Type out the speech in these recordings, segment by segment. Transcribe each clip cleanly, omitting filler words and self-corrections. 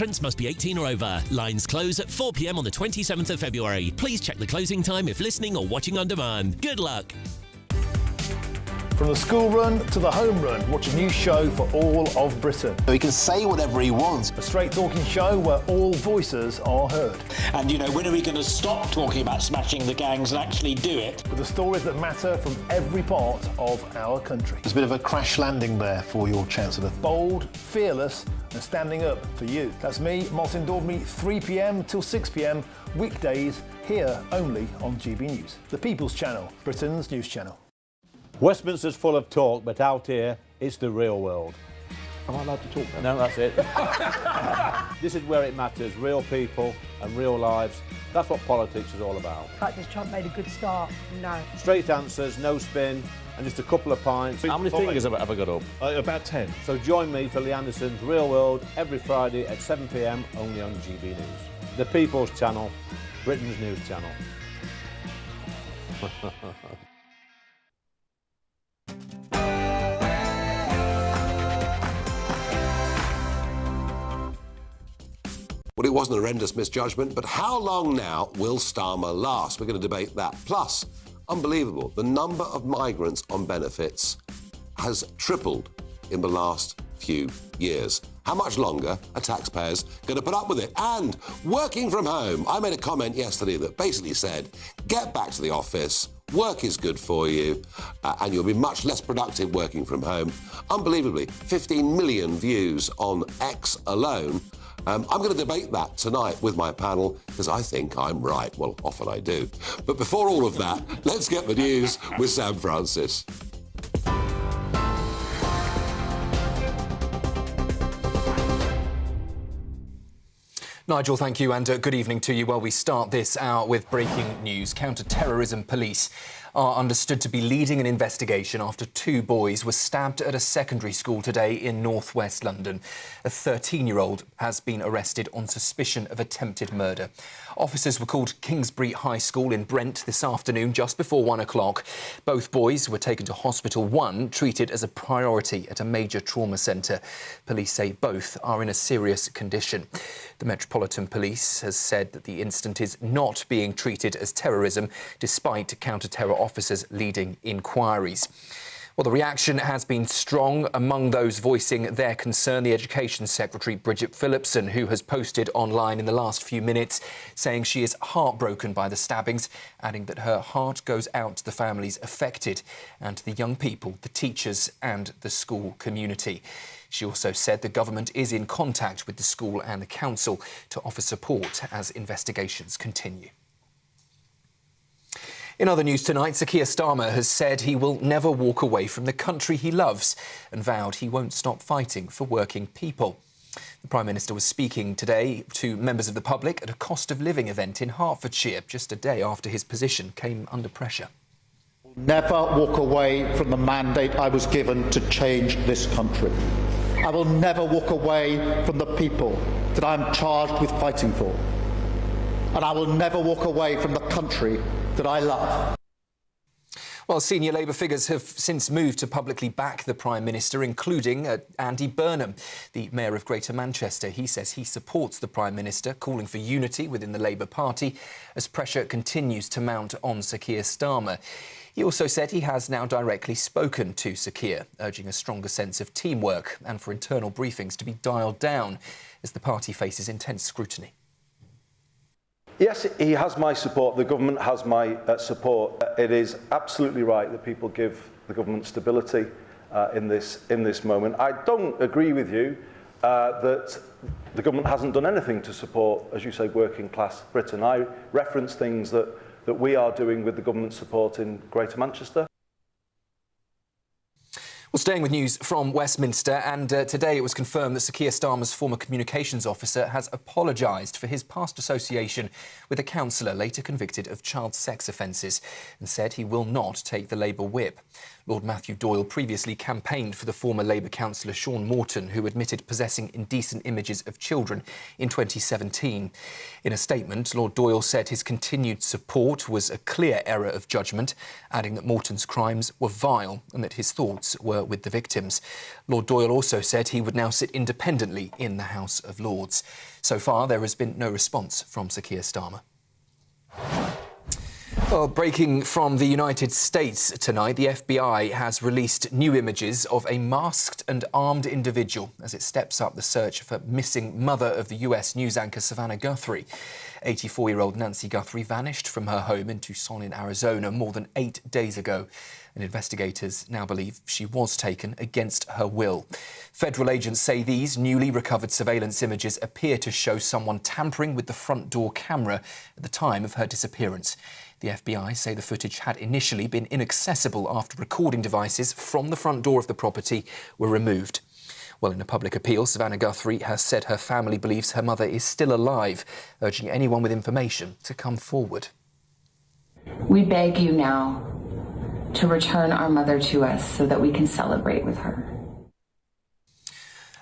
Entrants must be 18 or over. Lines close at 4 p.m. on the 27th of February. Please check the closing time if listening or watching on demand. Good luck. From the school run to the home run, watch a new show for all of Britain. He can say whatever he wants. A straight-talking show where all voices are heard. And, you know, when are we going to stop talking about smashing the gangs and actually do it? With the stories that matter from every part of our country. There's a bit of a crash landing there for your Chancellor. Bold, fearless and standing up for you. That's me, Martin Daubney, 3 p.m. till 6 p.m, weekdays, here only on GB News. The People's Channel, Britain's news channel. Westminster's full of talk, but out here, it's the real world. Am I allowed to talk then? No, that's it. This is where it matters, real people and real lives. That's what politics is all about. In fact, has Trump made a good start? No. Straight answers, no spin, and just a couple of pints. How many fingers have I got up? About 10. So join me for Lee Anderson's Real World every Friday at 7 p.m, only on GB News. The People's Channel, Britain's news channel. Well, it wasn't a horrendous misjudgment, but how long now will Starmer last? We're going to debate that. Plus, unbelievable, the number of migrants on benefits has tripled in the last few years. How much longer are taxpayers going to put up with it? And working from home. I made a comment yesterday that basically said, get back to the office, work is good for you, and you'll be much less productive working from home. Unbelievably, 15 million views on X alone. I'm going to debate that tonight with my panel because I think I'm right. Well, often I do. But before all of that, let's get the news with Sam Francis. Nigel, thank you, and good evening to you. Well, we start this hour with breaking news. Counter-terrorism police are understood to be leading an investigation after 2 boys were stabbed at a secondary school today in northwest London. A 13-year-old has been arrested on suspicion of attempted murder. Officers were called to Kingsbury High School in Brent this afternoon, just before 1 o'clock. Both boys were taken to hospital, one treated as a priority at a major trauma centre. Police say both are in a serious condition. The Metropolitan Police has said that the incident is not being treated as terrorism, despite counter-terror officers leading inquiries. Well, the reaction has been strong among those voicing their concern. The Education Secretary, Bridget Phillipson, who has posted online in the last few minutes, saying she is heartbroken by the stabbings, adding that her heart goes out to the families affected and to the young people, the teachers and the school community. She also said the government is in contact with the school and the council to offer support as investigations continue. In other news tonight, Sir Keir Starmer has said he will never walk away from the country he loves and vowed he won't stop fighting for working people. The Prime Minister was speaking today to members of the public at a cost of living event in Hertfordshire, just a day after his position came under pressure. Never walk away from the mandate I was given to change this country. I will never walk away from the people that I'm charged with fighting for. And I will never walk away from the country that I love. Well, senior Labour figures have since moved to publicly back the Prime Minister, including Andy Burnham, the Mayor of Greater Manchester. He says he supports the Prime Minister, calling for unity within the Labour Party as pressure continues to mount on Sir Keir Starmer. He also said he has now directly spoken to Sir Keir, urging a stronger sense of teamwork and for internal briefings to be dialed down as the party faces intense scrutiny. Yes, he has my support. The government has my support. It is absolutely right that people give the government stability in this moment. I don't agree with you that the government hasn't done anything to support, as you say, working class Britain. I reference things that we are doing with the government support in Greater Manchester. Well, staying with news from Westminster, and today it was confirmed that Sir Keir Starmer's former communications officer has apologised for his past association with a councillor later convicted of child sex offences and said he will not take the Labour whip. Lord Matthew Doyle previously campaigned for the former Labour councillor Sean Morton, who admitted possessing indecent images of children in 2017. In a statement, Lord Doyle said his continued support was a clear error of judgment, adding that Morton's crimes were vile and that his thoughts were with the victims. Lord Doyle also said he would now sit independently in the House of Lords. So far, there has been no response from Sir Keir Starmer. Well, breaking from the United States tonight, the FBI has released new images of a masked and armed individual as it steps up the search for missing mother of the US news anchor Savannah Guthrie. 84-year-old Nancy Guthrie vanished from her home in Tucson in Arizona more than 8 days ago, and investigators now believe she was taken against her will. Federal agents say these newly recovered surveillance images appear to show someone tampering with the front door camera at the time of her disappearance. The FBI say the footage had initially been inaccessible after recording devices from the front door of the property were removed. Well, in a public appeal, Savannah Guthrie has said her family believes her mother is still alive, urging anyone with information to come forward. We beg you now to return our mother to us so that we can celebrate with her.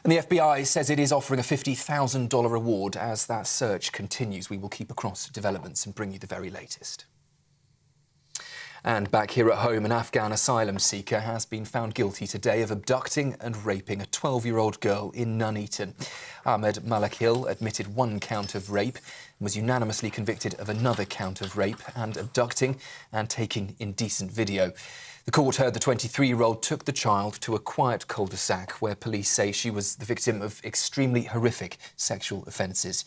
And the FBI says it is offering a $50,000 reward as that search continues. We will keep across developments and bring you the very latest. And back here at home, an Afghan asylum seeker has been found guilty today of abducting and raping a 12-year-old girl in Nuneaton. Ahmed Malakil admitted one count of rape and was unanimously convicted of another count of rape and abducting and taking indecent video. The court heard the 23-year-old took the child to a quiet cul-de-sac where police say she was the victim of extremely horrific sexual offences.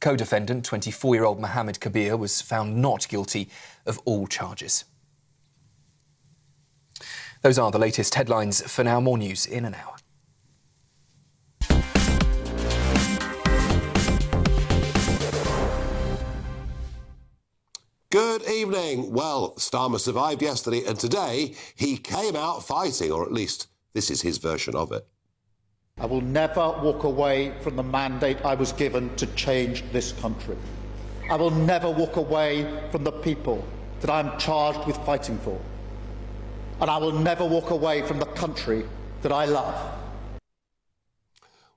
Co-defendant, 24-year-old Mohammed Kabir, was found not guilty of all charges. Those are the latest headlines for now. More news in an hour. Good evening. Well, Starmer survived yesterday, and today he came out fighting, or at least this is his version of it. I will never walk away from the mandate I was given to change this country. I will never walk away from the people that I'm charged with fighting for. And I will never walk away from the country that I love.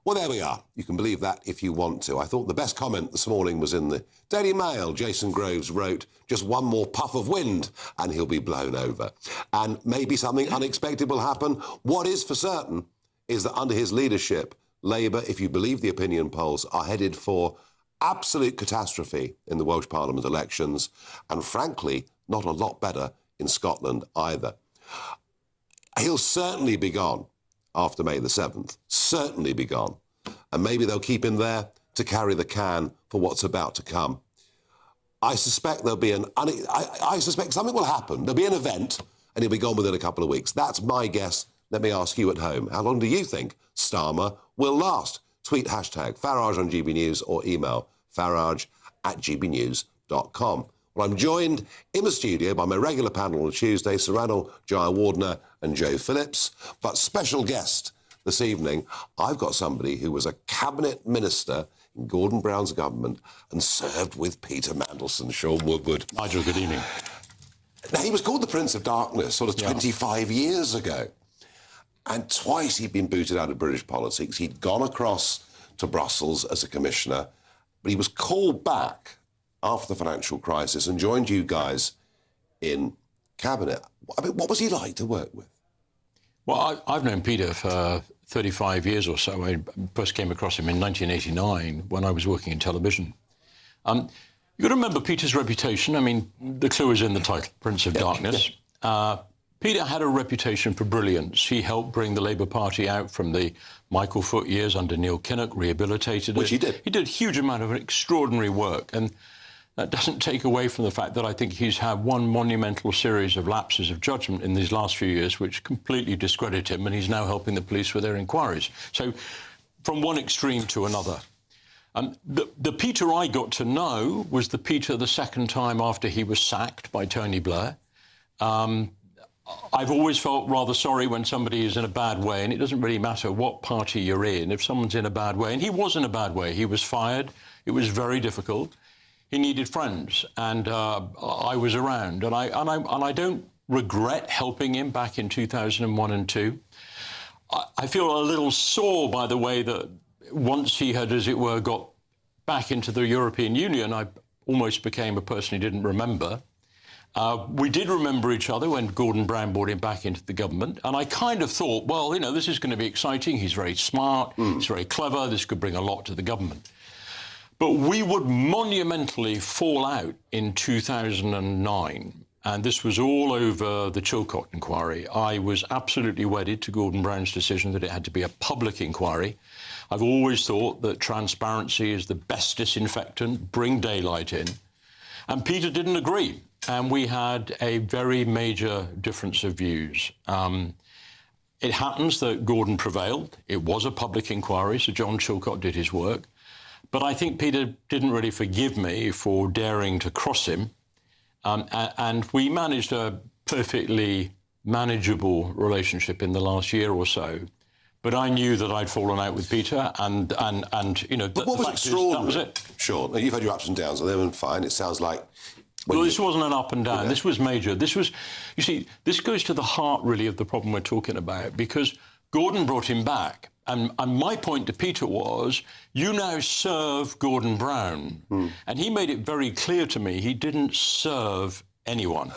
Well, there we are. You can believe that if you want to. I thought the best comment this morning was in the Daily Mail. Jason Groves wrote, just one more puff of wind and he'll be blown over. And maybe something unexpected will happen. What is for certain is that under his leadership, Labour, if you believe the opinion polls, are headed for absolute catastrophe in the Welsh Parliament elections, and frankly, not a lot better in Scotland either. He'll certainly be gone after May the 7th, certainly be gone. And maybe they'll keep him there to carry the can for what's about to come. I suspect there'll be I suspect something will happen. There'll be an event and he'll be gone within a couple of weeks. That's my guess. Let me ask you at home. How long do you think Starmer will last? Tweet hashtag Farage on GB News or email farage@gbnews.com. Well, I'm joined in the studio by my regular panel on Tuesday, Sir Ranul Jayawardena and Joe Phillips. But special guest this evening, I've got somebody who was a cabinet minister in Gordon Brown's government and served with Peter Mandelson, Sean Woodward. Nigel, good evening. Now, he was called the Prince of Darkness sort of 25 years ago. And twice he'd been booted out of British politics. He'd gone across to Brussels as a commissioner, but he was called back after the financial crisis and joined you guys in cabinet. I mean, what was he like to work with? Well, I've known Peter for 35 years or so. I first came across him in 1989 when I was working in television. You've got to remember Peter's reputation. I mean, the clue is in the title, Prince of Darkness. Peter had a reputation for brilliance. He helped bring the Labour Party out from the Michael Foot years under Neil Kinnock, rehabilitated it. Which he did. He did a huge amount of extraordinary work, and that doesn't take away from the fact that I think he's had one monumental series of lapses of judgment in these last few years which completely discredit him, and he's now helping the police with their inquiries. So from one extreme to another. The Peter I got to know was the Peter the second time after he was sacked by Tony Blair. I've always felt rather sorry when somebody is in a bad way, and it doesn't really matter what party you're in. If someone's in a bad way, and he was in a bad way, he was fired, it was very difficult. He needed friends, and I was around, and I don't regret helping him back in 2001 and 2. I feel a little sore by the way that once he had, as it were, got back into the European Union, I almost became a person he didn't remember. We did remember each other when Gordon Brown brought him back into the government, and I kind of thought, well, you know, this is going to be exciting. He's very smart, he's very clever, this could bring a lot to the government. But we would monumentally fall out in 2009, and this was all over the Chilcot inquiry. I was absolutely wedded to Gordon Brown's decision that it had to be a public inquiry. I've always thought that transparency is the best disinfectant, bring daylight in. And Peter didn't agree, and we had a very major difference of views. It happens that Gordon prevailed. It was a public inquiry, so John Chilcot did his work. But I think Peter didn't really forgive me for daring to cross him. And we managed a perfectly manageable relationship in the last year or so. But I knew that I'd fallen out with Peter, and you know... But what was extraordinary? That was it. Sure, you've had your ups and downs, and they were fine. It sounds like... Well, this wasn't an up and down. Yeah. This was major. This was... You see, this goes to the heart, really, of the problem we're talking about, because Gordon brought him back. And my point to Peter was, you now serve Gordon Brown. And he made it very clear to me he didn't serve anyone.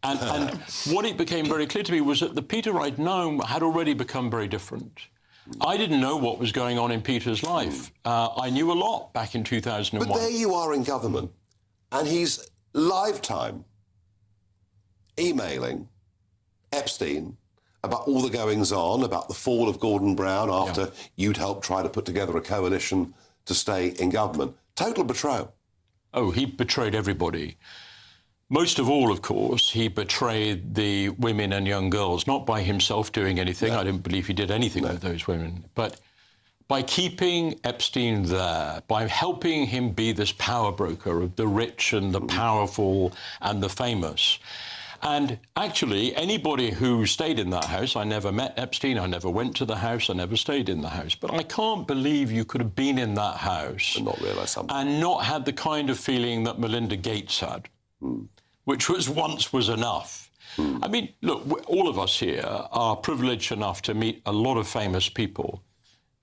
And what it became very clear to me was that the Peter I'd known had already become very different. I didn't know what was going on in Peter's life. I knew a lot back in 2001. But there you are in government, and he's lifetime emailing Epstein about all the goings-on, about the fall of Gordon Brown after you'd helped try to put together a coalition to stay in government. Total betrayal. Oh, he betrayed everybody. Most of all, of course, he betrayed the women and young girls, not by himself doing anything. I don't believe he did anything with those women. But by keeping Epstein there, by helping him be this power broker of the rich and the powerful and the famous. And actually, anybody who stayed in that house, I never met Epstein, I never went to the house, I never stayed in the house. But I can't believe you could have been in that house and not realised something, and not had the kind of feeling that Melinda Gates had, which was once was enough. I mean, look, all of us here are privileged enough to meet a lot of famous people.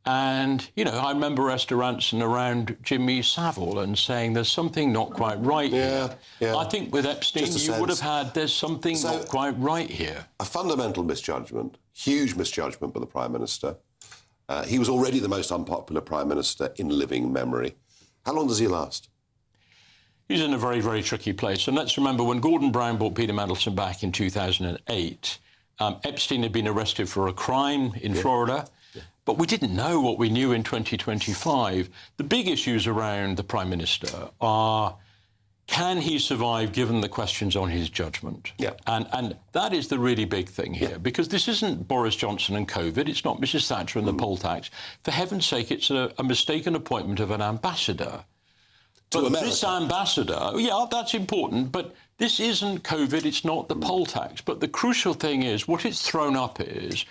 And, you know, I remember Esther Ranson around Jimmy Savile and saying there's something not quite right here. I think with Epstein you would have had there's something not quite right here. A fundamental misjudgment, huge misjudgment by the Prime Minister. He was already the most unpopular Prime Minister in living memory. How long does he last? He's in a very, very tricky place. And let's remember, when Gordon Brown brought Peter Mandelson back in 2008, Epstein had been arrested for a crime in Florida. But we didn't know what we knew in 2025. The big issues around the Prime Minister are, can he survive given the questions on his judgment? And that is the really big thing here, because this isn't Boris Johnson and COVID, it's not Mrs Thatcher and the poll tax. For heaven's sake, it's a mistaken appointment of an ambassador. But this ambassador, that's important, but this isn't COVID, it's not the poll tax. But the crucial thing is, what it's thrown up is,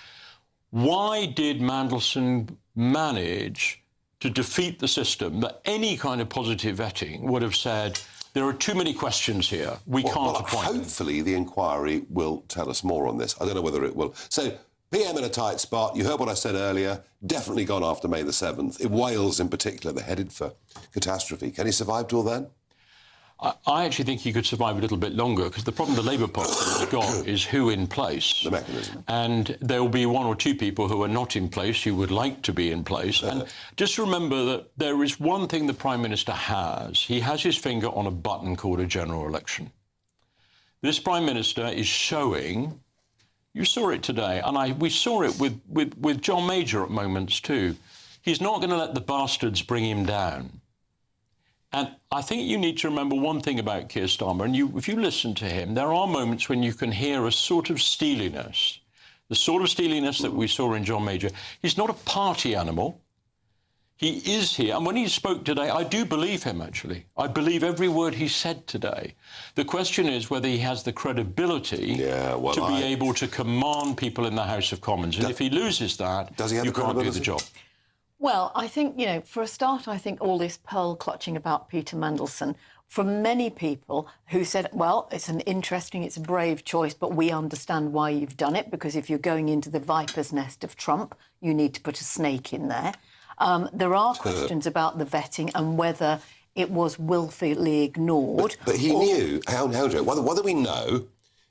why did Mandelson manage to defeat the system that any kind of positive vetting would have said, there are too many questions here, we can't appoint them? Hopefully the inquiry will tell us more on this. I don't know whether it will. So, PM in a tight spot, you heard what I said earlier, definitely gone after May the 7th. In Wales in particular, they're headed for catastrophe. Can he survive till then? I actually think he could survive a little bit longer, because the problem the Labour Party has got is who in place. The mechanism. And there will be one or two people who are not in place who would like to be in place. And just remember that there is one thing the Prime Minister has. He has his finger on a button called a general election. This Prime Minister is showing... You saw it today, and we saw it with John Major at moments too. He's not going to let the bastards bring him down. And I think you need to remember one thing about Keir Starmer, and if you listen to him, there are moments when you can hear a sort of steeliness, the sort of steeliness that we saw in John Major. He's not a party animal. He is here. And when he spoke today, I do believe him, actually. I believe every word he said today. The question is whether he has the credibility to be able to command people in the House of Commons. And if he loses that, you can't do the job. Well, I think, you know, for a start, I think all this pearl clutching about Peter Mandelson, from many people who said, well, it's a brave choice, but we understand why you've done it, because if you're going into the viper's nest of Trump, you need to put a snake in there. There are questions about the vetting and whether it was willfully ignored. But he knew, Joe, what we know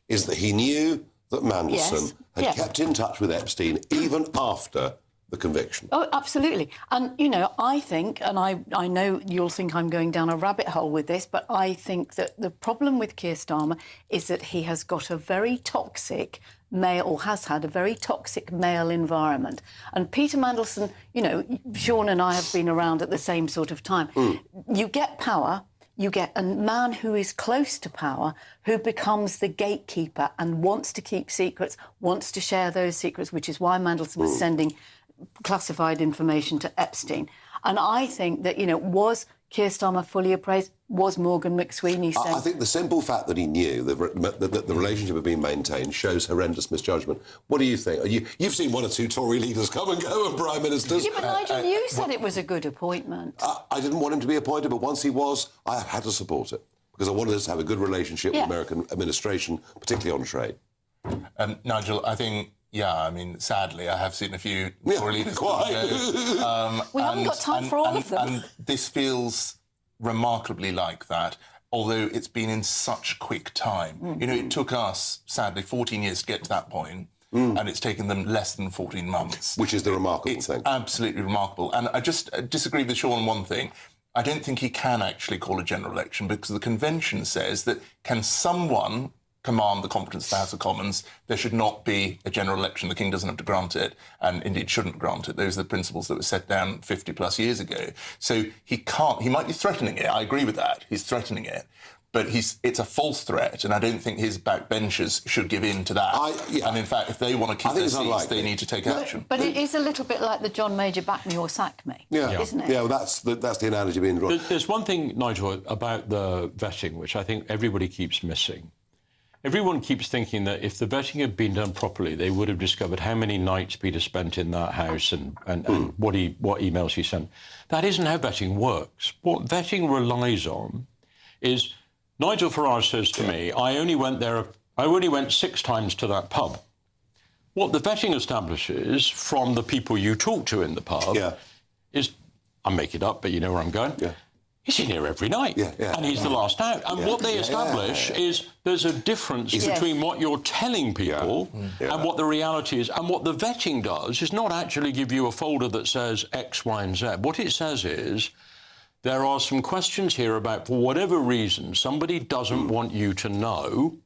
is that he knew that Mandelson had kept in touch with Epstein even after the conviction. Oh, absolutely. And, you know, I think, and I know you'll think I'm going down a rabbit hole with this, but I think that the problem with Keir Starmer is that he has got a very toxic male, or has had a very toxic male environment. And Peter Mandelson, you know, Sean and I have been around at the same sort of time. You get power, you get a man who is close to power, who becomes the gatekeeper and wants to keep secrets, wants to share those secrets, which is why Mandelson was sending classified information to Epstein. And I think that, you know, was Keir Starmer fully appraised? Was Morgan McSweeney sent? I think the simple fact that he knew that the relationship had been maintained shows horrendous misjudgment. What do you think? You've seen one or two Tory leaders come and go and prime ministers. Yeah, but Nigel, you said it was a good appointment. I didn't want him to be appointed, but once he was, I had to support it because I wanted us to have a good relationship with the American administration, particularly on trade. Nigel, I think... Yeah, I mean, sadly, I have seen a few Tory leaders go. We haven't got time for all of them. And this feels remarkably like that, although it's been in such quick time. You know, it took us, sadly, 14 years to get to that point, and it's taken them less than 14 months. Which is the remarkable thing. Absolutely remarkable. And I just disagree with Sean on one thing. I don't think he can actually call a general election because the convention says that can someone command the competence of the House of Commons, there should not be a general election. The King doesn't have to grant it, and indeed shouldn't grant it. Those are the principles that were set down 50-plus years ago. So he can't... He might be threatening it. I agree with that. He's threatening it. But it's a false threat, and I don't think his backbenchers should give in to that. And in fact, if they want to keep their seats, they need to take action. But it is a little bit like the John Major back me or sack me, isn't it? Yeah, well, that's the analogy being drawn. There's one thing, Nigel, about the vetting, which I think everybody keeps missing. Everyone keeps thinking that if the vetting had been done properly, they would have discovered how many nights Peter spent in that house and what emails he sent. That isn't how vetting works. What vetting relies on is Nigel Farage says to me, I only went 6 times to that pub. What the vetting establishes from the people you talk to in the pub is, I make it up, but you know where I'm going. He's in here every night, and he's the last out. And what they establish is there's a difference between what you're telling people and what the reality is. And what the vetting does is not actually give you a folder that says X, Y, and Z. What it says is there are some questions here about, for whatever reason, somebody doesn't want you to know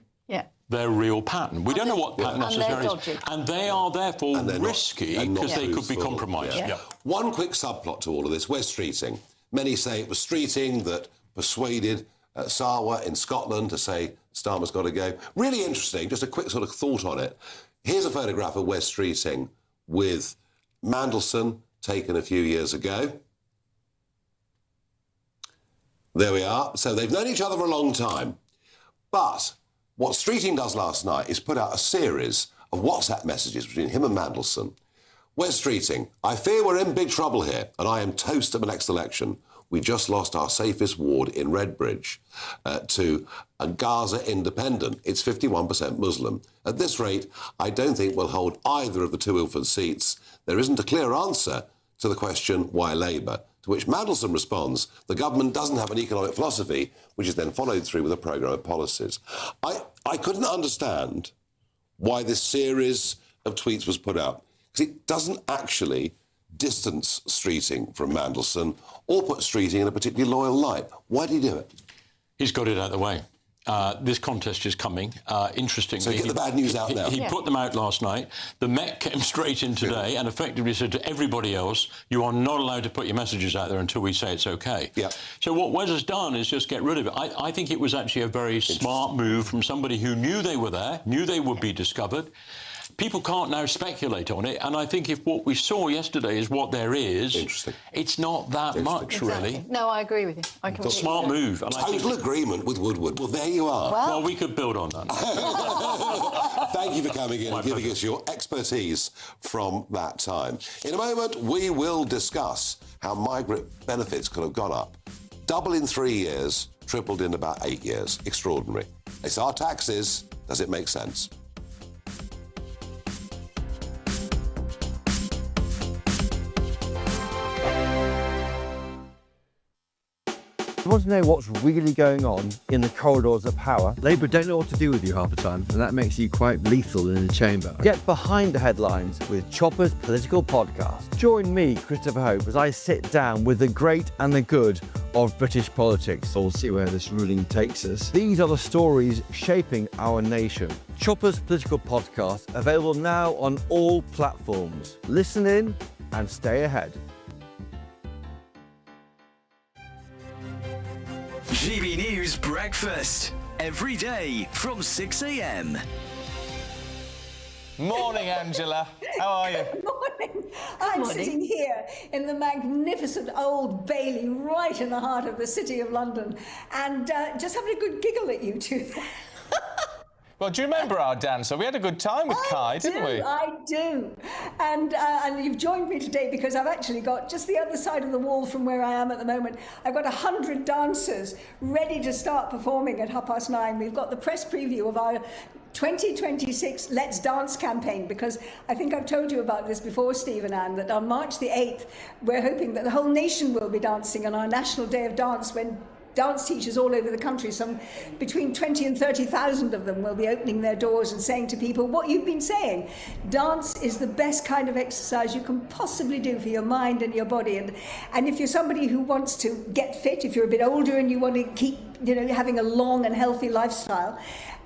their real pattern. We don't know what pattern necessarily is. And they are therefore risky because they could be compromised. One quick subplot to all of this, we're streeting. Many say it was streeting that persuaded Sarwar in Scotland to say Starmer's got to go. Really interesting, just a quick sort of thought on it. Here's a photograph of West Streeting with Mandelson taken a few years ago. There we are. So they've known each other for a long time. But what Streeting does last night is put out a series of WhatsApp messages between him and Mandelson. West Streeting, I fear we're in big trouble here, and I am toast at the next election. We just lost our safest ward in Redbridge to a Gaza independent. It's 51% Muslim. At this rate, I don't think we'll hold either of the 2 Ilford seats. There isn't a clear answer to the question, why Labour? To which Mandelson responds, the government doesn't have an economic philosophy, which is then followed through with a programme of policies. I couldn't understand why this series of tweets was put out, because it doesn't actually distance Streeting from Mandelson or put Streeting in a particularly loyal light. Why did he do it? He's got it out of the way. This contest is coming. Interestingly... So get the bad news out now. He put them out last night. The Met came straight in today and effectively said to everybody else, you are not allowed to put your messages out there until we say it's OK. So what Wes has done is just get rid of it. I think it was actually a very smart move from somebody who knew they were there, knew they would be discovered. people can't now speculate on it. And I think if what we saw yesterday is what there is, it's not that much, really. No, I agree with you. I It's a smart move. And Total agreement with Woodward. Well, there you are. Well, we could build on that. Thank you for coming in and giving us your expertise from that time. In a moment, we will discuss how migrant benefits could have gone up. Double in 3 years, tripled in about 8 years. Extraordinary. It's our taxes. Does it make sense? You want to know what's really going on in the corridors of power? Labour don't know what to do with you half the time, and that makes you quite lethal in the chamber. Get behind the headlines with Chopper's Political Podcast. Join me, Christopher Hope, as I sit down with the great and the good of British politics. We'll see where this ruling takes us. These are the stories shaping our nation. Chopper's Political Podcast, available now on all platforms. Listen in and stay ahead. GB News Breakfast, every day from 6 a.m. Morning, Angela. How are you? Good morning. I'm sitting here in the magnificent Old Bailey, right in the heart of the City of London, and just having a good giggle at you two. Well, do you remember our dancer? We had a good time with Kai, didn't we? I do. And you've joined me today because I've actually got just the other side of the wall from where I am at the moment. I've got 100 dancers ready to start performing at 9:30. We've got the press preview of our 2026 Let's Dance campaign, because I think I've told you about this before, Steve and Anne, that on March the 8th, we're hoping that the whole nation will be dancing on our National Day of Dance, when dance teachers all over the country, some between 20 and 30,000 of them, will be opening their doors and saying to people what you've been saying. Dance is the best kind of exercise you can possibly do for your mind and your body. And if you're somebody who wants to get fit, if you're a bit older and you want to keep, having a long and healthy lifestyle,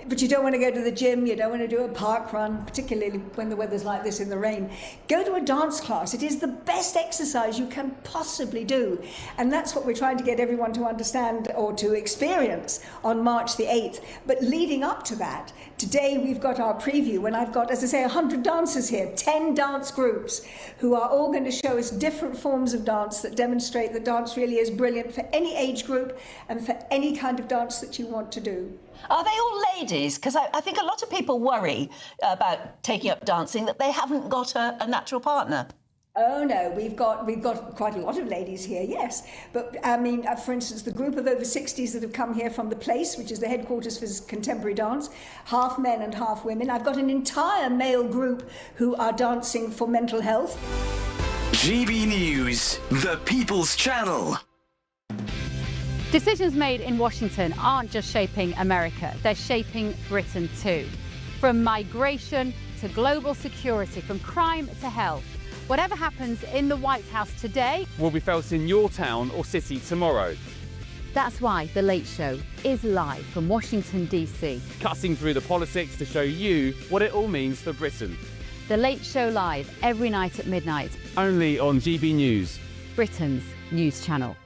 but you don't want to go to the gym, you don't want to do a park run, particularly when the weather's like this in the rain, go to a dance class. It is the best exercise you can possibly do. And that's what we're trying to get everyone to understand or to experience on March the 8th. But leading up to that, today we've got our preview, and I've got, as I say, 100 dancers here, 10 dance groups, who are all going to show us different forms of dance that demonstrate that dance really is brilliant for any age group and for any kind of dance that you want to do. Are they all ladies? Because I think a lot of people worry about taking up dancing that they haven't got a natural partner. Oh no, we've got quite a lot of ladies here, yes. But I mean, for instance, the group of over 60s that have come here from the Place, which is the headquarters for contemporary dance, half men and half women. I've got an entire male group who are dancing for mental health. GB News, the People's Channel. Decisions made in Washington aren't just shaping America, they're shaping Britain too. From migration to global security, from crime to health. Whatever happens in the White House today will be felt in your town or city tomorrow. That's why The Late Show is live from Washington, DC. Cutting through the politics to show you what it all means for Britain. The Late Show live every night at midnight. Only on GB News, Britain's news channel.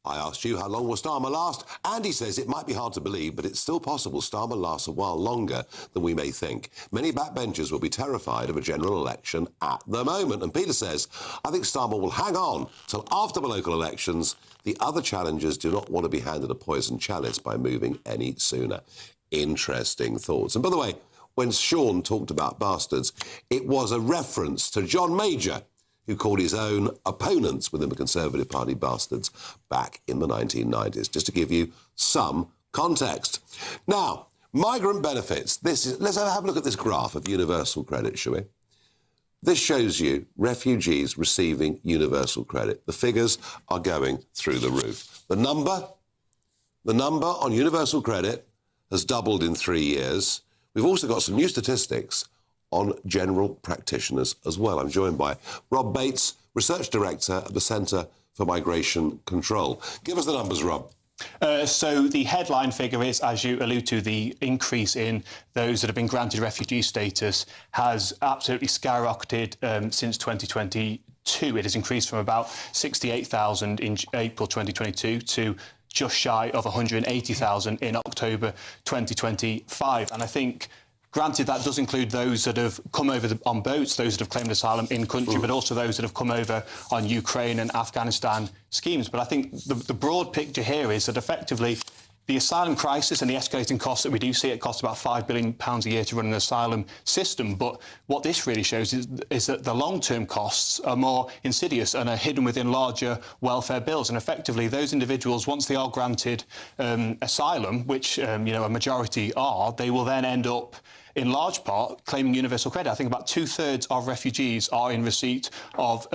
I asked you how long will Starmer last? Andy says it might be hard to believe, but it's still possible Starmer lasts a while longer than we may think. Many backbenchers will be terrified of a general election at the moment. And Peter says, I think Starmer will hang on till after the local elections. The other challengers do not want to be handed a poison chalice by moving any sooner. Interesting thoughts. And by the way, when Sean talked about bastards, it was a reference to John Major, who called his own opponents within the Conservative Party bastards back in the 1990s, just to give you some context. Now, migrant benefits. Let's have a look at this graph of universal credit, shall we? This shows you refugees receiving universal credit. The figures are going through the roof. The number on universal credit has doubled in 3 years. We've also got some new statistics on general practitioners as well. I'm joined by Rob Bates, Research Director at the Centre for Migration Control. Give us the numbers, Rob. So the headline figure is, as you allude to, the increase in those that have been granted refugee status has absolutely skyrocketed since 2022. It has increased from about 68,000 in April 2022 to just shy of 180,000 in October 2025. And I think, granted, that does include those that have come over on boats, those that have claimed asylum in country, but also those that have come over on Ukraine and Afghanistan schemes. But I think the broad picture here is that effectively the asylum crisis and the escalating costs that we do see, it costs about £5 billion a year to run an asylum system. But what this really shows is that the long-term costs are more insidious and are hidden within larger welfare bills. And effectively, those individuals, once they are granted asylum, which a majority are, they will then end up, in large part, claiming universal credit. I think about 2/3 of refugees are in receipt of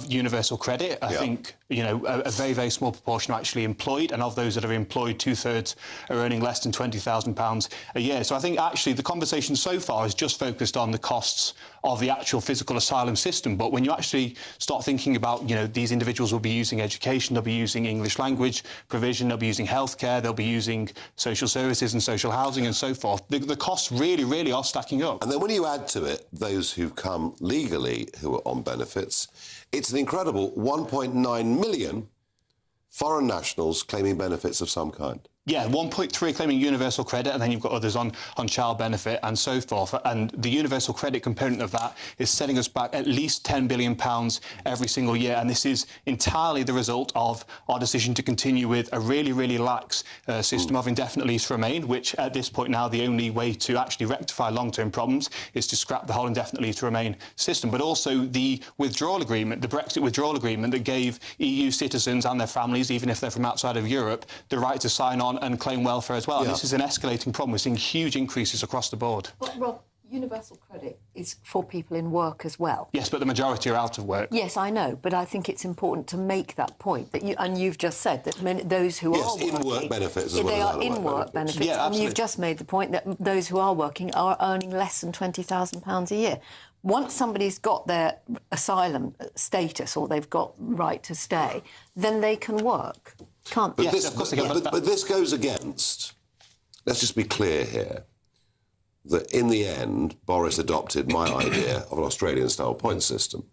universal credit. I think, a very, very small proportion are actually employed, and of those that are employed, 2/3 are earning less than £20,000 a year. So I think, actually, the conversation so far is just focused on the costs of the actual physical asylum system. But when you actually start thinking about, these individuals will be using education, they'll be using English language provision, they'll be using healthcare, they'll be using social services and social housing and so forth, the costs really are stacking up. And then when you add to it those who've come legally who are on benefits, it's an incredible 1.9 million foreign nationals claiming benefits of some kind. Yeah, 1.3 claiming universal credit, and then you've got others on child benefit and so forth. And the universal credit component of that is setting us back at least £10 billion every single year. And this is entirely the result of our decision to continue with a really lax system of indefinite leave to remain, which at this point now the only way to actually rectify long-term problems is to scrap the whole indefinite leave to remain system. But also the withdrawal agreement, the Brexit withdrawal agreement that gave EU citizens and their families, even if they're from outside of Europe, the right to sign on and claim welfare as well. Yeah. And this is an escalating problem. We're seeing huge increases across the board. But, Rob, universal credit is for people in work as well. Yes, but the majority are out of work. Yes, I know, but I think it's important to make that point. That you've just said that those who are working... Yes, in-work benefits as well. They are in-work benefits. Yeah, and you've just made the point that those who are working are earning less than £20,000 a year. Once somebody's got their asylum status or they've got right to stay, then they can work. Can't they? But, but this goes against, let's just be clear here, that in the end, Boris adopted my idea of an Australian-style point system,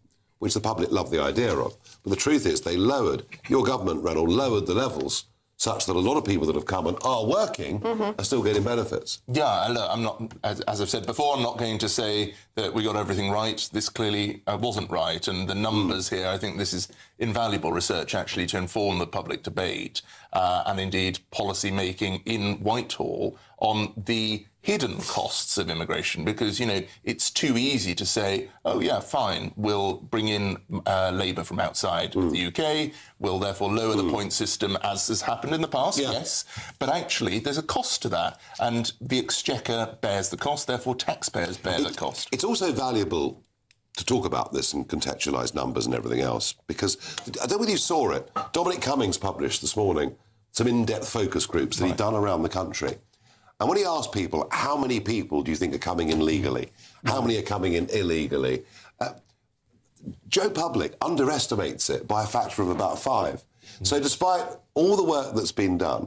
which the public loved the idea of. But the truth is your government, Reynolds, lowered the levels such that a lot of people that have come and are working are still getting benefits. Yeah, look, I'm not, as I've said before, I'm not going to say that we got everything right. This clearly wasn't right. And the numbers here, I think this is invaluable research, actually, to inform the public debate and indeed policy making in Whitehall on the hidden costs of immigration, because, it's too easy to say, oh, yeah, fine, we'll bring in labour from outside of the UK, we'll therefore lower the point system, as has happened in the past, yes. But actually, there's a cost to that, and the Exchequer bears the cost, therefore taxpayers bear the cost. It's also valuable to talk about this and contextualise numbers and everything else, because, I don't know whether you saw it, Dominic Cummings published this morning some in-depth focus groups that he'd done around the country. And when he asked people, how many people do you think are coming in legally? How many are coming in illegally? Joe Public underestimates it by a factor of about 5. So despite all the work that's been done,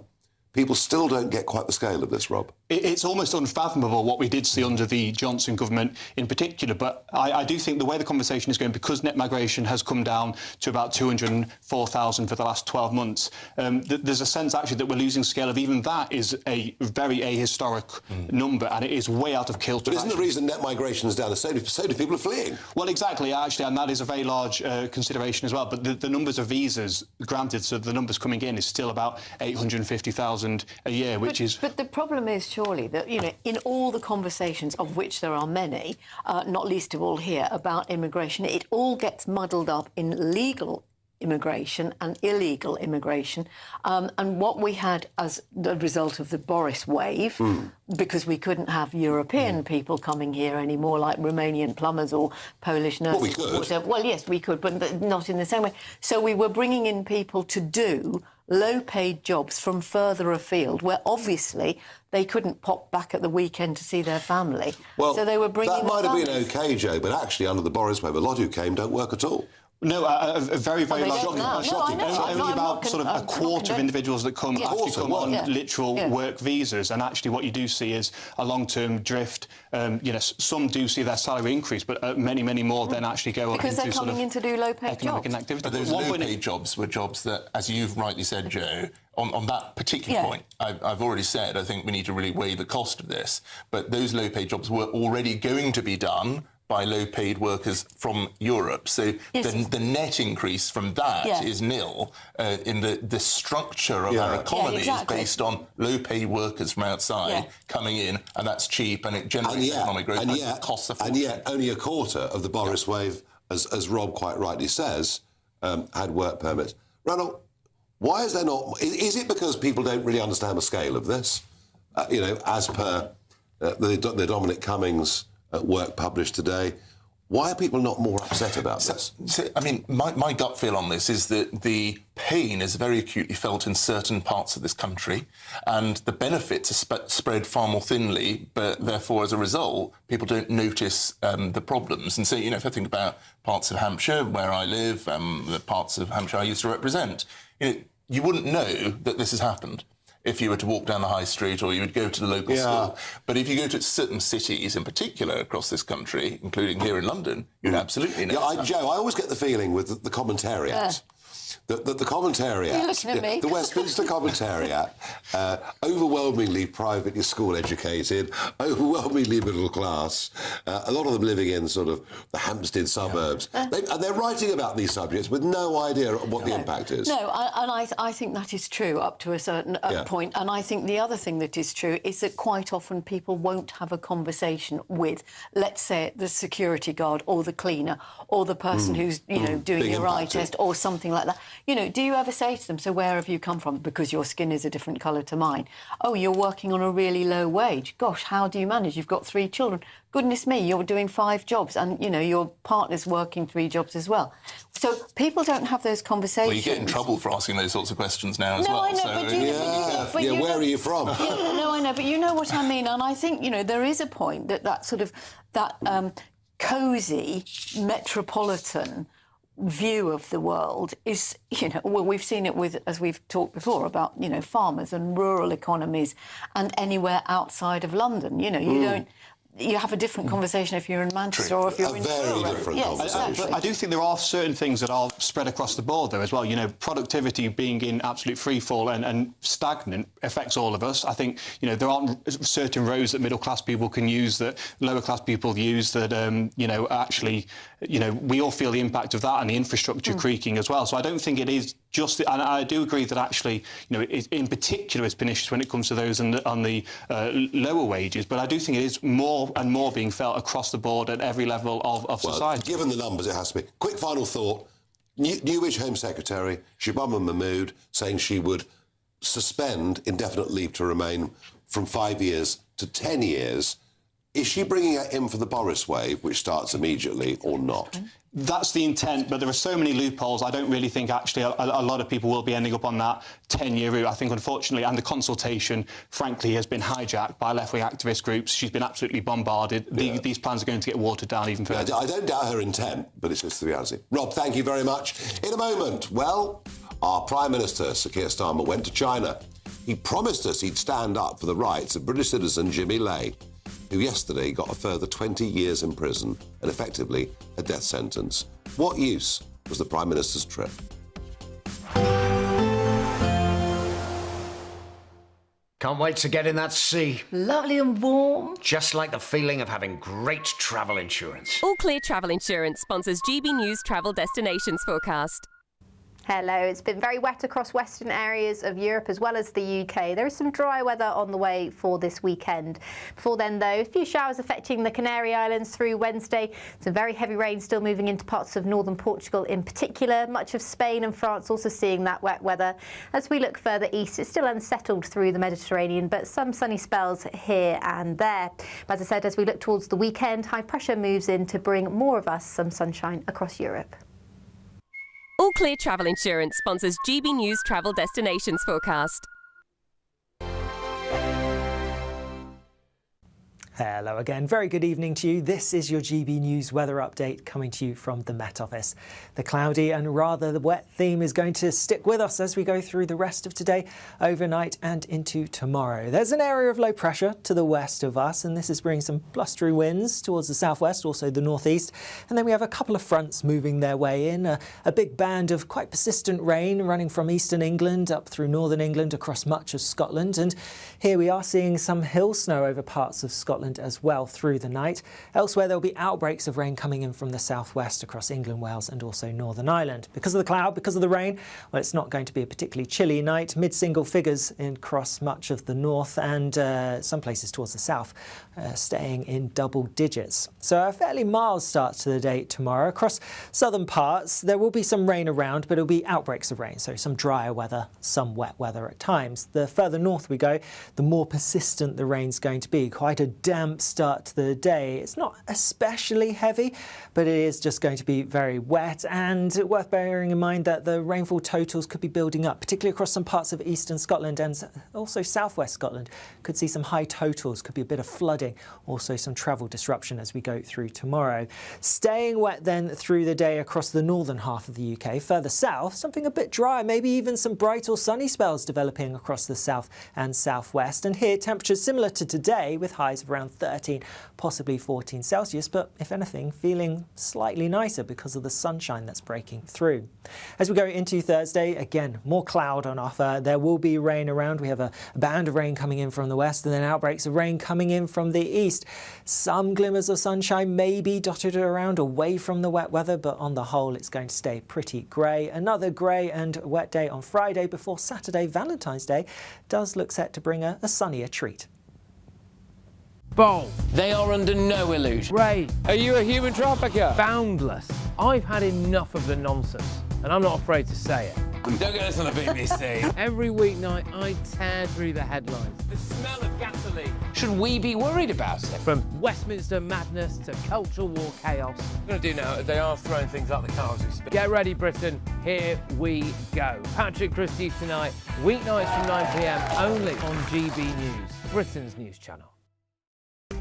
people still don't get quite the scale of this, Rob. It's almost unfathomable what we did see under the Johnson government in particular, but I do think the way the conversation is going, because net migration has come down to about 204,000 for the last 12 months, there's a sense actually that we're losing scale of even that is a very ahistoric number, and it is way out of kilter. But isn't the reason net migration is down? So do people are fleeing. Well, exactly, actually, and that is a very large consideration as well, but the numbers of visas granted, so the numbers coming in is still about 850,000 a year, which is... But the problem is surely that, in all the conversations, of which there are many, not least of all here, about immigration, it all gets muddled up in legal immigration and illegal immigration. And what we had as the result of the Boris wave, because we couldn't have European people coming here anymore, like Romanian plumbers or Polish nurses. Well, we could. Or whatever. Well, yes, we could, but not in the same way. So we were bringing in people to do low-paid jobs from further afield, where obviously they couldn't pop back at the weekend to see their family. Well, so they were bringing that might have been OK, Joe, but actually under the Boris wave, a lot who came don't work at all. No, a very, very Well, large. Only about sort of a quarter of individuals that come actually come on literal work visas, and actually what you do see is a long-term drift. Some do see their salary increase, but many, many more then actually go because into they're coming in to do low-paid economic jobs. inactivity. But those low-paid jobs were jobs that, as you've rightly said, Joe, on that particular point, I've already said I think we need to really weigh the cost of this. But those low-paid jobs were already going to be done by low-paid workers from Europe. So the net increase from that is nil. In the structure of our economy is based on low-paid workers from outside coming in, and that's cheap, and it generates economic growth. And yet only a quarter of the Boris wave, as Rob quite rightly says, had work permits. Ranald, why is there not... Is it because people don't really understand the scale of this? As per the Dominic Cummings work published today, why are people not more upset about this? My gut feel on this is that the pain is very acutely felt in certain parts of this country, and the benefits are spread far more thinly, but therefore, as a result, people don't notice the problems. And so, if I think about parts of Hampshire, where I live, the parts of Hampshire I used to represent, you wouldn't know that this has happened if you were to walk down the high street or you would go to the local school. But if you go to certain cities in particular across this country, including here in London, you'd absolutely know. Joe, I always get the feeling with the commentariat that the commentariat, You're looking at me. the Westminster commentariat, overwhelmingly privately school educated, overwhelmingly middle class, a lot of them living in sort of the Hampstead suburbs, and they're writing about these subjects with no idea what the impact is. No, I think that is true up to a certain point. And I think the other thing that is true is that quite often people won't have a conversation with, let's say, the security guard or the cleaner or the person who's, doing your eye test or something like that. Do you ever say to them, so where have you come from? Because your skin is a different colour to mine. Oh, you're working on a really low wage. Gosh, how do you manage? You've got 3 children. Goodness me, you're doing 5 jobs and, your partner's working 3 jobs as well. So people don't have those conversations. Well, you get in trouble for asking those sorts of questions now as well. I know, So, where are you from? No, I know, but you know what I mean. And I think, there is a point that sort of, cosy, metropolitan view of the world is, we've seen it with, as we've talked before, about, farmers and rural economies and anywhere outside of London. You don't... You have a different conversation if you're in Manchester or if you're in Truro. A very different conversation. But I do think there are certain things that are spread across the board, though, as well. Productivity being in absolute free fall and stagnant affects all of us. I think, there aren't certain roads that middle-class people can use that lower-class people use that, actually, we all feel the impact of that and the infrastructure creaking as well. So I don't think it is just... And I do agree that actually, in particular, it's pernicious when it comes to those on the lower wages. But I do think it is more and more being felt across the board at every level of society. Given the numbers, it has to be. Quick final thought. Newish Home Secretary Shabana Mahmood saying she would suspend indefinite leave to remain from 5 years to 10 years. Is she bringing it in for the Boris wave, which starts immediately, or not? That's the intent, but there are so many loopholes. I don't really think, actually, a lot of people will be ending up on that 10-year route. I think, unfortunately, and the consultation, frankly, has been hijacked by left-wing activist groups. She's been absolutely bombarded. These plans are going to get watered down even further. I don't doubt her intent, but it's just the reality. Rob, thank you very much. In a moment, our Prime Minister, Sir Keir Starmer, went to China. He promised us he'd stand up for the rights of British citizen Jimmy Lai, who yesterday got a further 20 years in prison and effectively a death sentence. What use was the Prime Minister's trip? Can't wait to get in that sea. Lovely and warm. Just like the feeling of having great travel insurance. All Clear Travel Insurance sponsors GB News Travel Destinations Forecast. Hello. It's been very wet across western areas of Europe as well as the UK. There is some dry weather on the way for this weekend. Before then, though, a few showers affecting the Canary Islands through Wednesday. Some very heavy rain still moving into parts of northern Portugal in particular. Much of Spain and France also seeing that wet weather. As we look further east, it's still unsettled through the Mediterranean, but some sunny spells here and there. But as I said, as we look towards the weekend, high pressure moves in to bring more of us some sunshine across Europe. All Clear Travel Insurance sponsors GB News Travel Destinations Forecast. Hello again. Very good evening to you. This is your GB News weather update coming to you from the Met Office. The cloudy and rather the wet theme is going to stick with us as we go through the rest of today, overnight and into tomorrow. There's an area of low pressure to the west of us, and this is bringing some blustery winds towards the southwest, also the northeast. And then we have a couple of fronts moving their way in, a big band of quite persistent rain running from eastern England up through northern England across much of Scotland. And here we are seeing some hill snow over parts of Scotland as well through the night. Elsewhere there'll be outbreaks of rain coming in from the southwest across England, Wales and also Northern Ireland. Because of the cloud, because of the rain, well, it's not going to be a particularly chilly night. Mid-single figures across much of the north and some places towards the south, staying in double digits. So a fairly mild start to the day tomorrow. Across southern parts there will be some rain around, but it'll be outbreaks of rain, so some drier weather, some wet weather at times. The further north we go, the more persistent the rain's going to be. Quite a damp start to the day. It's not especially heavy, but it is just going to be very wet, and worth bearing in mind that the rainfall totals could be building up, particularly across some parts of eastern Scotland and also southwest Scotland. Could see some high totals, could be a bit of flooding, also some travel disruption as we go through tomorrow. Staying wet then through the day across the northern half of the UK. Further south, something a bit drier, maybe even some bright or sunny spells developing across the south and southwest. And here temperatures similar to today with highs of around 13, possibly 14 Celsius, but if anything, feeling slightly nicer because of the sunshine that's breaking through. As we go into Thursday, again, more cloud on offer. There will be rain around. We have a band of rain coming in from the west and then outbreaks of rain coming in from the east. Some glimmers of sunshine may be dotted around away from the wet weather, but on the whole, it's going to stay pretty grey. Another grey and wet day on Friday before Saturday, Valentine's Day, does look set to bring a sunnier treat. Bold. They are under no illusion. Ray, are you a human trafficker? Boundless. I've had enough of the nonsense, and I'm not afraid to say it. Don't get us on the BBC. Every weeknight, I tear through the headlines. The smell of gasoline. Should we be worried about it? From Westminster madness to cultural war chaos. What we're going to do now is they are throwing things out the car as we speak. Get ready, Britain. Here we go. Patrick Christie tonight, weeknights from 9 p.m, only on GB News, Britain's news channel.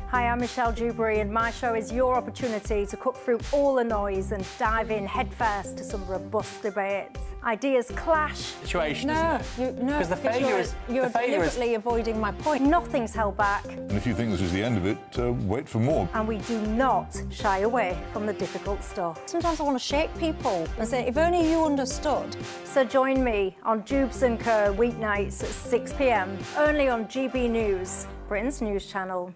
Hi, I'm Michelle Dewberry, and my show is your opportunity to cut through all the noise and dive in headfirst to some robust debates. Ideas clash. Situation, no, isn't it? No, because the failure is you're deliberately avoiding my point. Nothing's held back. And if you think this is the end of it, wait for more. And we do not shy away from the difficult stuff. Sometimes I want to shake people and say, if only you understood. So join me on Jubes & Co. weeknights at 6 p.m, only on GB News, Britain's news channel.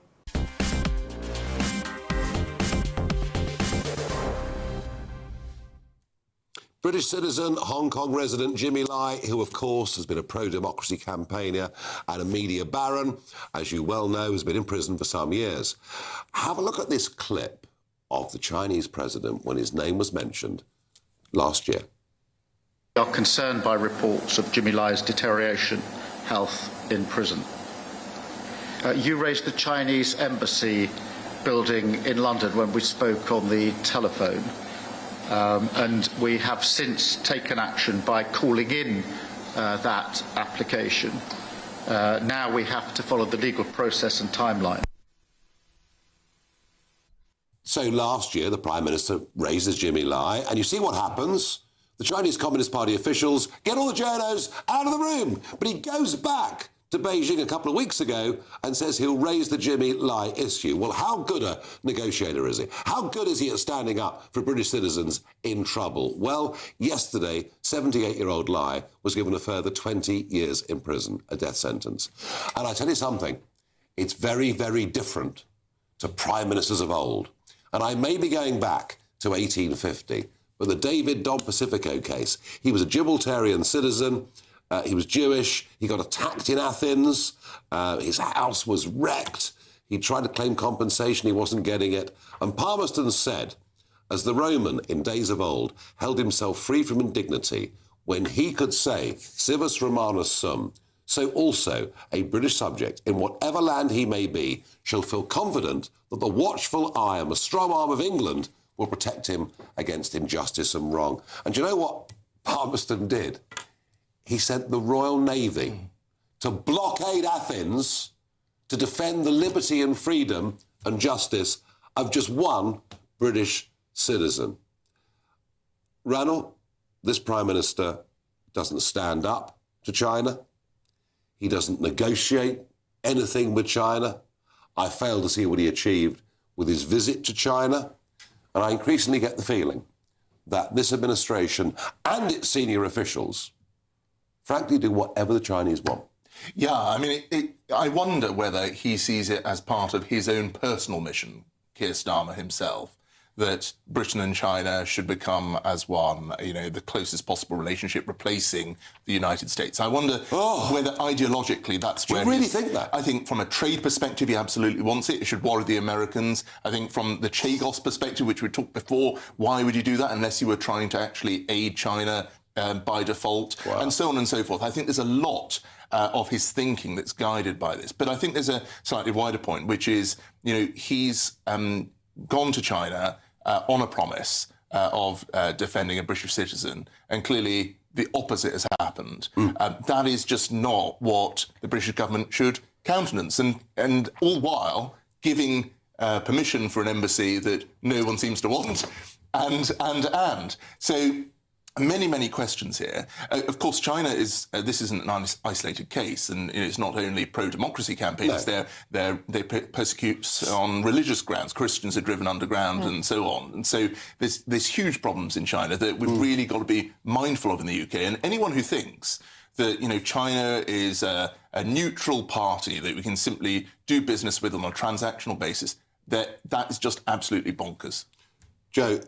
British citizen, Hong Kong resident Jimmy Lai, who of course has been a pro-democracy campaigner and a media baron, as you well know, has been in prison for some years. Have a look at this clip of the Chinese president when his name was mentioned last year. We are concerned by reports of Jimmy Lai's deterioration health in prison. You raised the Chinese embassy building in London when we spoke on the telephone. And we have since taken action by calling in that application. Now we have to follow the legal process and timeline. So last year, the Prime Minister raises Jimmy Lai, and you see what happens. The Chinese Communist Party officials get all the journos out of the room. But he goes back to Beijing a couple of weeks ago and says he'll raise the Jimmy Lai issue. Well, how good a negotiator is he? How good is he at standing up for British citizens in trouble? Well, yesterday, 78-year-old Lai was given a further 20 years in prison, a death sentence. And I tell you something, it's very, very different to prime ministers of old. And I may be going back to 1850, but the David Don Pacifico case, he was a Gibraltarian citizen. He was Jewish. He got attacked in Athens. His house was wrecked. He tried to claim compensation. He wasn't getting it. And Palmerston said, as the Roman in days of old held himself free from indignity when he could say, Civis Romanus sum, so also a British subject, in whatever land he may be, shall feel confident that the watchful eye and the strong arm of England will protect him against injustice and wrong. And do you know what Palmerston did? He sent the Royal Navy to blockade Athens to defend the liberty and freedom and justice of just one British citizen. Ranald, this Prime Minister doesn't stand up to China. He doesn't negotiate anything with China. I fail to see what he achieved with his visit to China. And I increasingly get the feeling that this administration and its senior officials frankly do whatever the Chinese want. Yeah, I mean, I wonder whether he sees it as part of his own personal mission, Keir Starmer himself, that Britain and China should become as one, you know, the closest possible relationship, replacing the United States. I wonder whether ideologically that's where... Do you really think that? I think from a trade perspective, he absolutely wants it. It should worry the Americans. I think from the Chagos perspective, which we talked before, why would you do that unless you were trying to actually aid China by default, and so on and so forth. I think there's a lot of his thinking that's guided by this. But I think there's a slightly wider point, which is, you know, he's gone to China on a promise of defending a British citizen, and clearly the opposite has happened. That is just not what the British government should countenance, and all while giving permission for an embassy that no one seems to want, and. So many questions here. Of course, China is. This isn't an isolated case, and it's not only pro-democracy campaigns. No. They persecute on religious grounds. Christians are driven underground, and so on. And so there's huge problems in China that we've really got to be mindful of in the UK. And anyone who thinks that, you know, China is a neutral party that we can simply do business with on a transactional basis, that is just absolutely bonkers. Joe,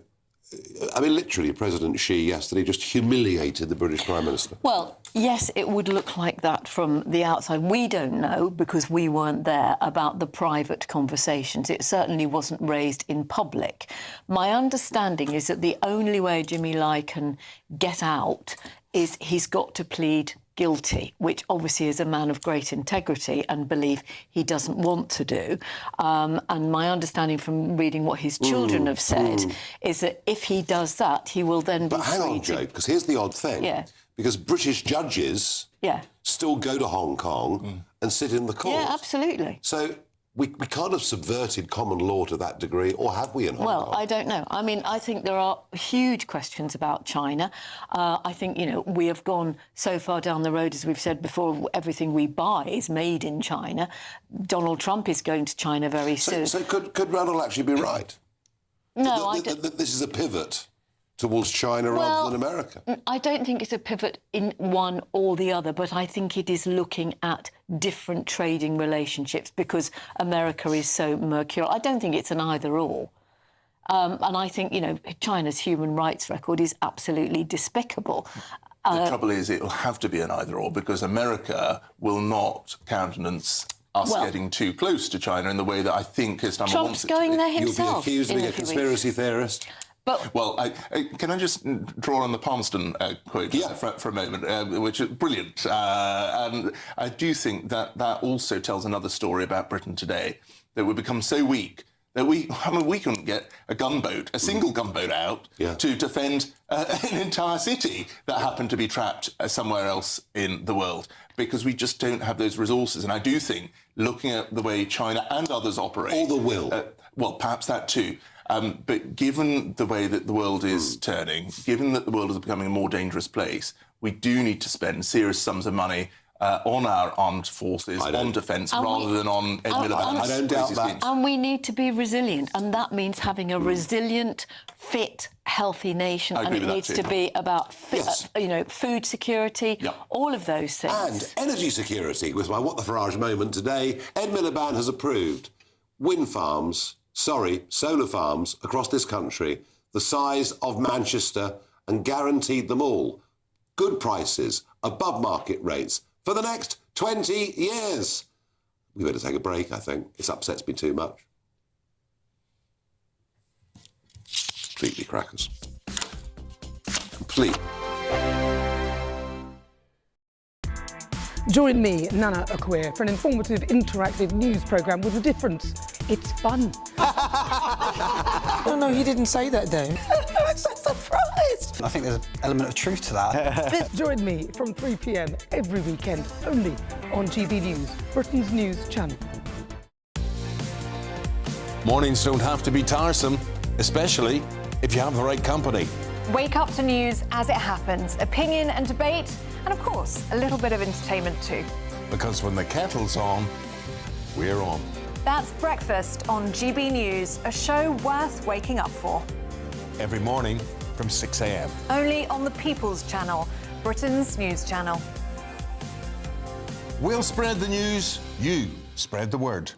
I mean, literally, President Xi yesterday just humiliated the British Prime Minister. Well, yes, it would look like that from the outside. We don't know, because we weren't there, about the private conversations. It certainly wasn't raised in public. My understanding is that the only way Jimmy Lai can get out is he's got to plead guilty, which obviously is a man of great integrity and belief he doesn't want to do. And my understanding from reading what his children have said is that if he does that, he will then be free. But hang on, Joe, because here's the odd thing. Yeah. Because British judges still go to Hong Kong and sit in the court. Yeah, absolutely. So we can't have subverted common law to that degree, or have we in Hong Kong? Well, I don't know. I mean, I think there are huge questions about China. I think, you know, we have gone so far down the road, as we've said before, everything we buy is made in China. Donald Trump is going to China very soon. So could Ranald actually be right? No, I don't. This is a pivot towards China rather than America. I don't think it's a pivot in one or the other, but I think it is looking at different trading relationships, because America is so mercurial. I don't think it's an either-or. And I think, you know, China's human rights record is absolutely despicable. The trouble is, it will have to be an either-or, because America will not countenance us getting too close to China in the way that I think Starmer wants it to be. Trump's going there himself. You'll be accused of being a conspiracy theorist. But, well, can I just draw on the Palmerston quote for a moment, which is brilliant. And I do think that also tells another story about Britain today, that we've become so weak that we couldn't get a gunboat, a single gunboat out to defend an entire city that happened to be trapped somewhere else in the world, because we just don't have those resources. And I do think, looking at the way China and others operate... Or the will. Well, perhaps that too. But given the way that the world is turning, given that the world is becoming a more dangerous place, we do need to spend serious sums of money on our armed forces, on defence, rather than on Ed Miliband. I don't doubt that. And we need to be resilient, and that means having a resilient, fit, healthy nation. And it needs to be about, you know, food security, all of those things. And energy security, with my What the Farage moment today. Ed Miliband has approved wind farms, solar farms across this country, the size of Manchester, and guaranteed them all good prices, above market rates, for the next 20 years. We better take a break, I think. This upsets me too much. Completely crackers. Complete. Join me, Nana Akwe, for an informative, interactive news programme with a difference. It's fun. No, he didn't say that, though. I'm so surprised. I think there's an element of truth to that. Join me from 3 p.m. every weekend, only on GB News, Britain's news channel. Mornings don't have to be tiresome, especially if you have the right company. Wake up to news as it happens, opinion and debate, and of course, a little bit of entertainment too. Because when the kettle's on, we're on. That's Breakfast on GB News, a show worth waking up for. Every morning from 6 a.m. Only on the People's Channel, Britain's news channel. We'll spread the news, you spread the word.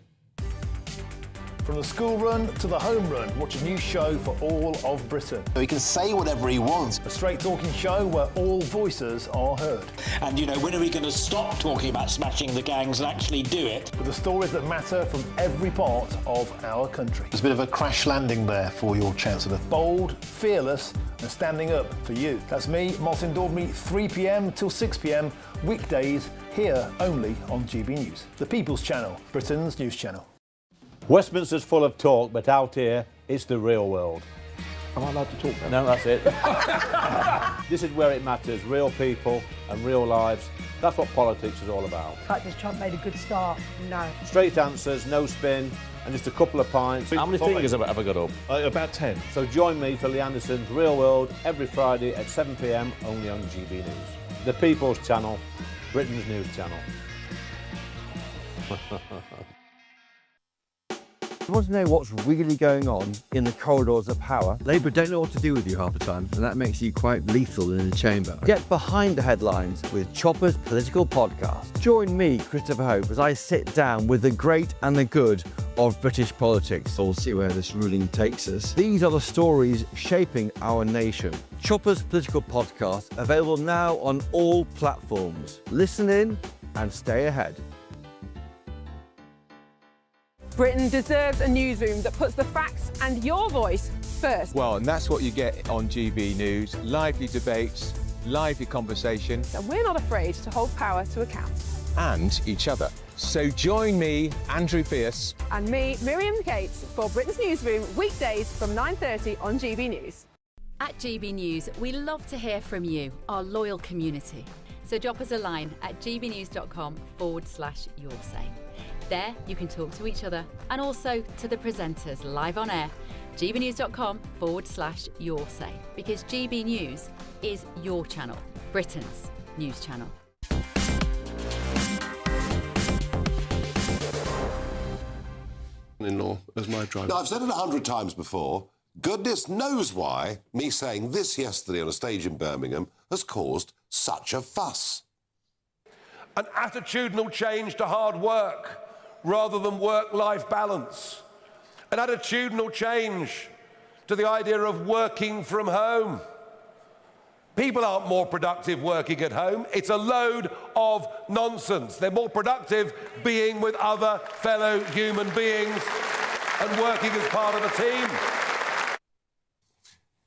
From the school run to the home run, watch a new show for all of Britain. So he can say whatever he wants. A straight talking show where all voices are heard. And, you know, when are we going to stop talking about smashing the gangs and actually do it? With the stories that matter from every part of our country. There's a bit of a crash landing there for your Chancellor. Bold, fearless and standing up for you. That's me, Martin Dordme, 3 p.m. till 6 p.m, weekdays, here only on GB News. The People's Channel, Britain's news channel. Westminster's full of talk, but out here, it's the real world. Am I allowed to talk then? No, that's it. This is where it matters, real people and real lives. That's what politics is all about. The fact is Trump made a good start. No. Straight answers, no spin, and just a couple of pints. How many fingers have I got up? About 10. So join me for Lee Anderson's Real World every Friday at 7 p.m, only on GB News. The People's Channel, Britain's news channel. You want to know what's really going on in the corridors of power? Labour don't know what to do with you half the time, and that makes you quite lethal in the chamber. Get behind the headlines with Chopper's Political Podcast. Join me, Christopher Hope, as I sit down with the great and the good of British politics. We'll see where this ruling takes us. These are the stories shaping our nation. Chopper's Political Podcast, available now on all platforms. Listen in and stay ahead. Britain deserves a newsroom that puts the facts and your voice first. Well, and that's what you get on GB News. Lively debates, lively conversation. And we're not afraid to hold power to account. And each other. So join me, Andrew Pearce. And me, Miriam Cates, for Britain's Newsroom, weekdays from 9:30 on GB News. At GB News, we love to hear from you, our loyal community. So drop us a line at gbnews.com/yoursay. There, you can talk to each other and also to the presenters live on air. gbnews.com/yoursay, because GB News is your channel, Britain's news channel. In-law as my driver. Now, I've said it 100 times before. Goodness knows why me saying this yesterday on a stage in Birmingham has caused such a fuss. An attitudinal change to hard work rather than work-life balance. An attitudinal change to the idea of working from home. People aren't more productive working at home. It's a load of nonsense. They're more productive being with other fellow human beings and working as part of a team.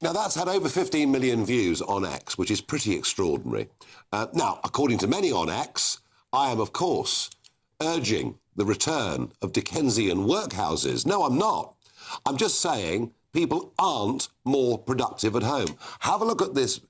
Now, that's had over 15 million views on X, which is pretty extraordinary. Now, according to many on X, I am, of course, urging the return of Dickensian workhouses. No, I'm not. I'm just saying people aren't more productive at home. Have a look at this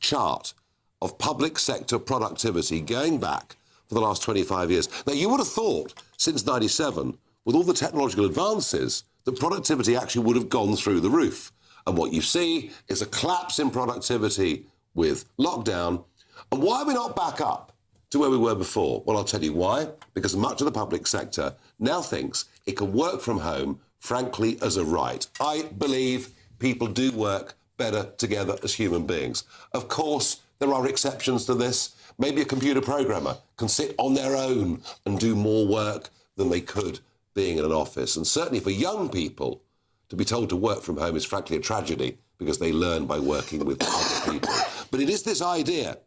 chart of public sector productivity going back for the last 25 years. Now, you would have thought, since 97, with all the technological advances, that productivity actually would have gone through the roof. And what you see is a collapse in productivity with lockdown. And why are we not back up to where we were before? Well, I'll tell you why. Because much of the public sector now thinks it can work from home, frankly, as a right. I believe people do work better together as human beings. Of course, there are exceptions to this. Maybe a computer programmer can sit on their own and do more work than they could being in an office. And certainly for young people, to be told to work from home is frankly a tragedy because they learn by working with other people. But it is this idea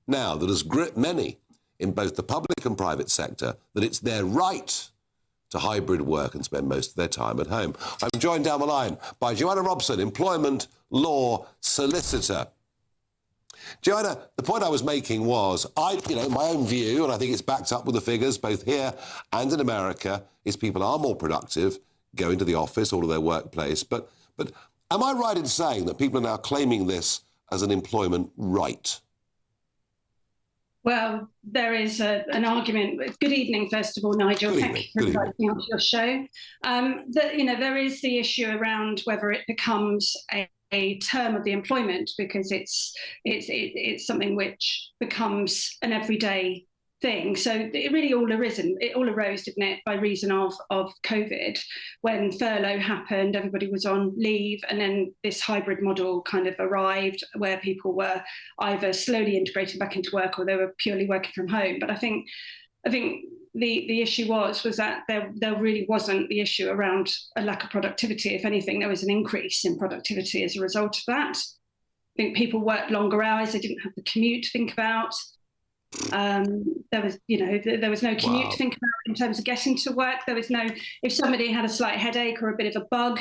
now that has gripped many in both the public and private sector that it's their right to hybrid work and spend most of their time at home. I'm joined down the line by Joanna Robson, employment law solicitor. Joanna, the point I was making was, my own view, and I think it's backed up with the figures both here and in America, is people are more productive going to the office or to their workplace. But am I right in saying that people are now claiming this as an employment right? Well, there is an argument. Good evening, first of all, Nigel. Thank you for inviting me onto your show. There is the issue around whether it becomes a term of the employment, because it's something which becomes an everyday thing. So it really all arose, didn't it, by reason of COVID, when furlough happened, everybody was on leave, and then this hybrid model kind of arrived where people were either slowly integrating back into work or they were purely working from home. But I think the issue was that there really wasn't the issue around a lack of productivity. If anything, there was an increase in productivity as a result of that. I think people worked longer hours, they didn't have the commute to think about. There was no commute to think about in terms of getting to work. There was no, if somebody had a slight headache or a bit of a bug,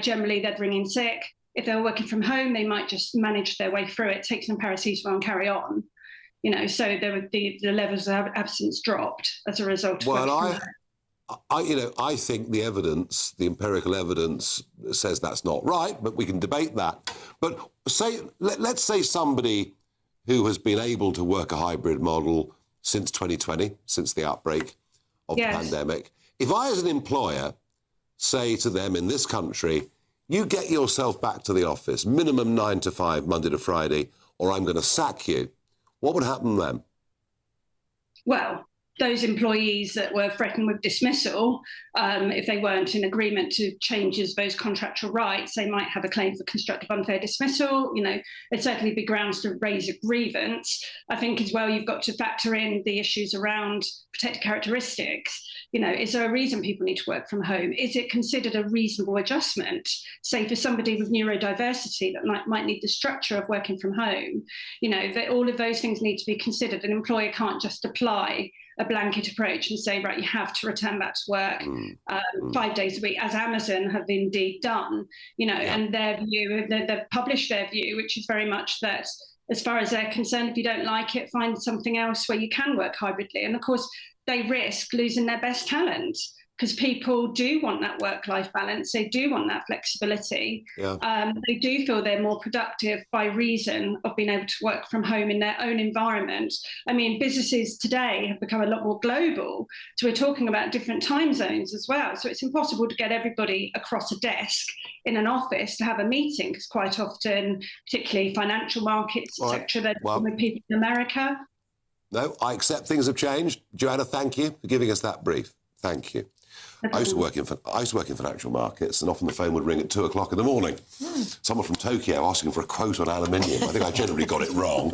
generally they'd ring in sick. If they were working from home, they might just manage their way through it, take some paracetamol and carry on. So there were the levels of absence dropped as a result of Well, I think the evidence, the empirical evidence, says that's not right, but we can debate that. But let's say somebody who has been able to work a hybrid model since 2020, since the outbreak of the pandemic. If I, as an employer, say to them in this country, you get yourself back to the office, minimum 9 to 5, Monday to Friday, or I'm going to sack you, what would happen then? Well, those employees that were threatened with dismissal, if they weren't in agreement to changes those contractual rights, they might have a claim for constructive unfair dismissal. There'd certainly be grounds to raise a grievance. I think as well, you've got to factor in the issues around protected characteristics. Is there a reason people need to work from home? Is it considered a reasonable adjustment? Say for somebody with neurodiversity that might need the structure of working from home, that all of those things need to be considered. An employer can't just apply a blanket approach and say, right, you have to return back to work 5 days a week, as Amazon have indeed done, and their view, they've published their view, which is very much that as far as they're concerned, if you don't like it, find something else where you can work hybridly. And of course, they risk losing their best talent, because people do want that work-life balance. They do want that flexibility. They do feel they're more productive by reason of being able to work from home in their own environment. I mean, businesses today have become a lot more global. So we're talking about different time zones as well. So it's impossible to get everybody across a desk in an office to have a meeting, because quite often, particularly financial markets, etc., they're dealing with people in America. No, I accept things have changed. Joanna, thank you for giving us that brief. Thank you. I used to work in financial markets, and often the phone would ring at 2 o'clock in the morning. Someone from Tokyo asking for a quote on aluminium. I think I generally got it wrong.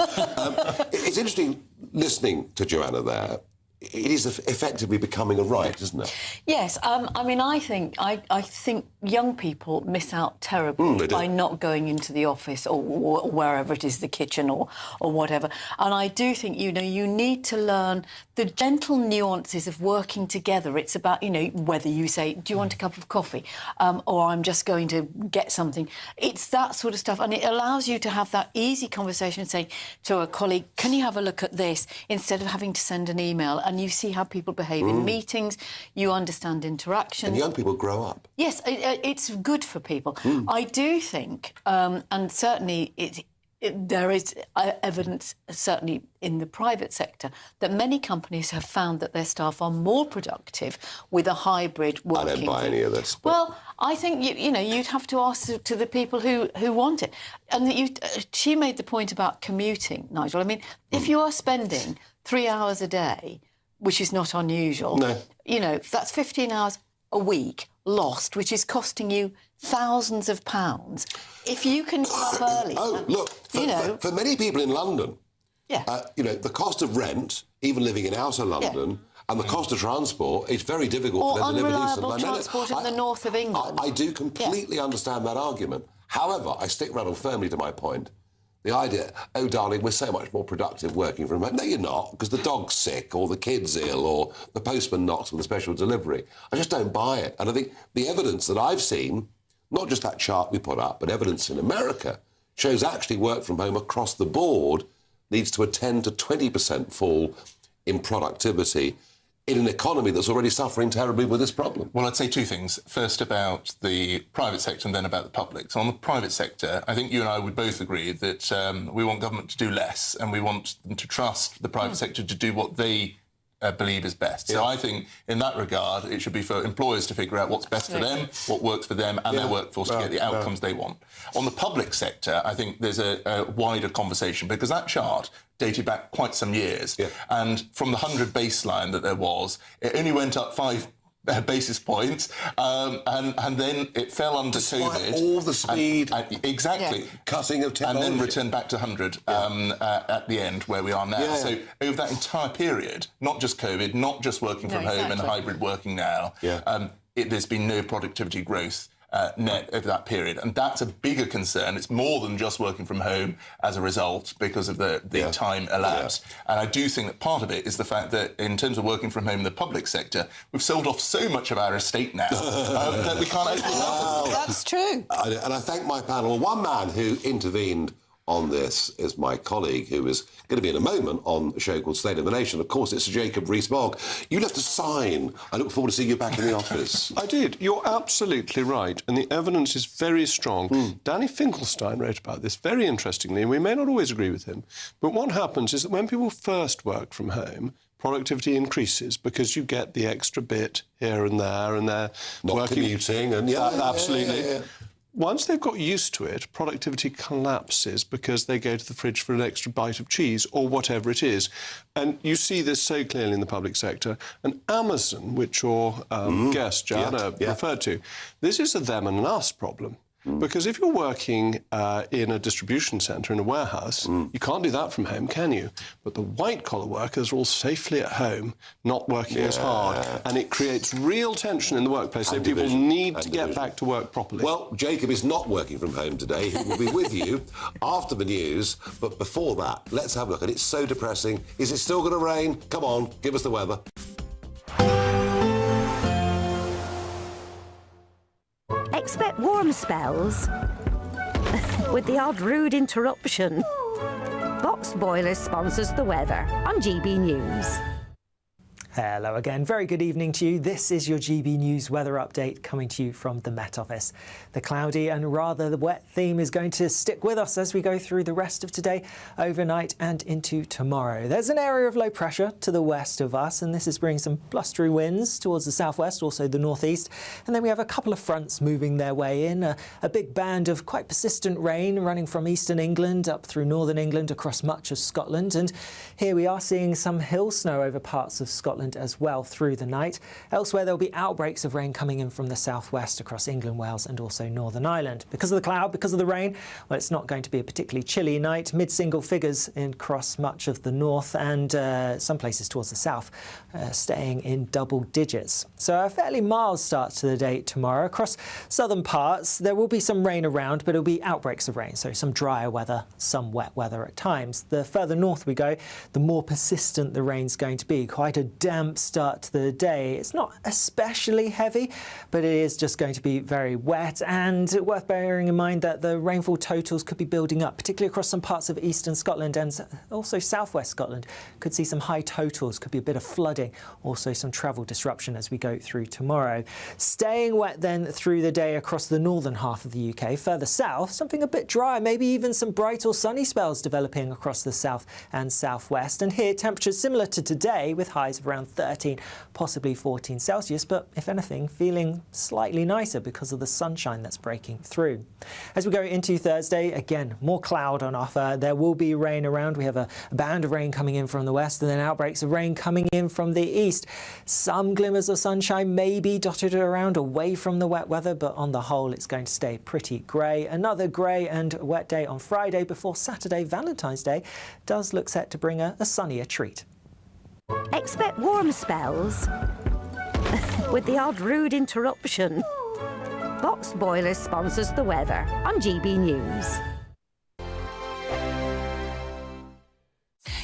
It's interesting listening to Joanna there. It is effectively becoming a right, isn't it? Yes, I think young people miss out terribly by not going into the office or wherever it is, the kitchen or whatever. And I do think, you need to learn the gentle nuances of working together. It's about, whether you say, do you want a cup of coffee? Or I'm just going to get something. It's that sort of stuff. And it allows you to have that easy conversation saying to a colleague, can you have a look at this? Instead of having to send an email. And you see how people behave in meetings, you understand interactions. And young people grow up. Yes, it's good for people. I do think, and certainly there is evidence, certainly in the private sector, that many companies have found that their staff are more productive with a hybrid working. I don't buy any of this. But... Well, I think, you'd have to ask to the people who want it. And she made the point about commuting, Nigel. I mean, if you are spending 3 hours a day, which is not unusual. No. That's 15 hours a week lost, which is costing you thousands of pounds. If you can get up early... for many people in London, the cost of rent, even living in outer London, and the cost of transport, it's very difficult for them to live in East London. Transport in the north of England. I do completely understand that argument. However, I stick rather firmly to my point. The idea, oh, darling, we're so much more productive working from home. No, you're not, because the dog's sick or the kid's ill or the postman knocks with a special delivery. I just don't buy it. And I think the evidence that I've seen, not just that chart we put up, but evidence in America, shows actually work from home across the board leads to a 10 to 20% fall in productivity in an economy that's already suffering terribly with this problem? Well, I'd say two things. First about the private sector and then about the public. So on the private sector, I think you and I would both agree that we want government to do less and we want them to trust the private sector to do what they believe is best. So I think in that regard, it should be for employers to figure out what's best for them, what works for them and their workforce to get the outcomes they want. On the public sector, I think there's a wider conversation because that chart dated back quite some years. And from the 100 baseline that there was, it only went up 5 basis points, and then it fell under COVID. All the speed, exactly, cutting of technology, and then returned back to 100 at the end where we are now. So over that entire period, not just COVID, not just working from home and hybrid working now, there's been no productivity growth net over that period, and that's a bigger concern. It's more than just working from home as a result because of the time elapsed. And I do think that part of it is the fact that in terms of working from home in the public sector, we've sold off so much of our estate now that we can't open it up. That's true. And I thank my panel. One man who intervened on this is my colleague, who is going to be in a moment on a show called State of the Nation. Of course, it's Jacob Rees-Mogg. You left a sign. I look forward to seeing you back in the office. I did. You're absolutely right, and the evidence is very strong. Danny Finkelstein wrote about this very interestingly, and we may not always agree with him, but what happens is that when people first work from home, productivity increases because you get the extra bit here and there, and they're not working, commuting, and absolutely. Once they've got used to it, productivity collapses because they go to the fridge for an extra bite of cheese or whatever it is. And you see this so clearly in the public sector. And Amazon, which your guest, Joanna, referred to, this is a them and us problem. Because if you're working in a distribution centre, in a warehouse, you can't do that from home, can you? But the white-collar workers are all safely at home, not working as hard, and it creates real tension in the workplace. So people need to get back to work properly. Well, Jacob is not working from home today. He will be with you after the news. But before that, let's have a look. And it's so depressing. Is it still going to rain? Come on, give us the weather. Expect warm spells with the odd rude interruption. Box Boilers sponsors the weather on GB News. Hello again. Very good evening to you. This is your GB News weather update coming to you from the Met Office. The cloudy and rather the wet theme is going to stick with us as we go through the rest of today, overnight and into tomorrow. There's an area of low pressure to the west of us, and this is bringing some blustery winds towards the southwest, also the northeast. And then we have a couple of fronts moving their way in, a big band of quite persistent rain running from eastern England up through northern England across much of Scotland. And here we are seeing some hill snow over parts of Scotland as well through the night. Elsewhere, there'll be outbreaks of rain coming in from the southwest across England, Wales and also Northern Ireland. Because of the cloud, because of the rain, well, it's not going to be a particularly chilly night. Mid-single figures across much of the north and some places towards the south, staying in double digits. So a fairly mild start to the day tomorrow. Across southern parts, there will be some rain around, but it'll be outbreaks of rain, so some drier weather, some wet weather at times. The further north we go, the more persistent the rain's going to be. Quite a damp start to the day. It's not especially heavy, but it is just going to be very wet, and worth bearing in mind that the rainfall totals could be building up, particularly across some parts of eastern Scotland and also southwest Scotland. Could see some high totals, could be a bit of flooding, also some travel disruption as we go through tomorrow. Staying wet then through the day across the northern half of the UK. Further south, something a bit drier, maybe even some bright or sunny spells developing across the south and southwest. And here temperatures similar to today with highs of around 13, possibly 14 Celsius, but if anything, feeling slightly nicer because of the sunshine that's breaking through. As we go into Thursday, again, more cloud on offer. There will be rain around. We have a band of rain coming in from the west and then outbreaks of rain coming in from the east. Some glimmers of sunshine may be dotted around away from the wet weather, but on the whole, it's going to stay pretty grey. Another grey and wet day on Friday before Saturday, Valentine's Day, does look set to bring a sunnier treat. Expect warm spells with the odd rude interruption. Box Boilers sponsors the weather on GB News.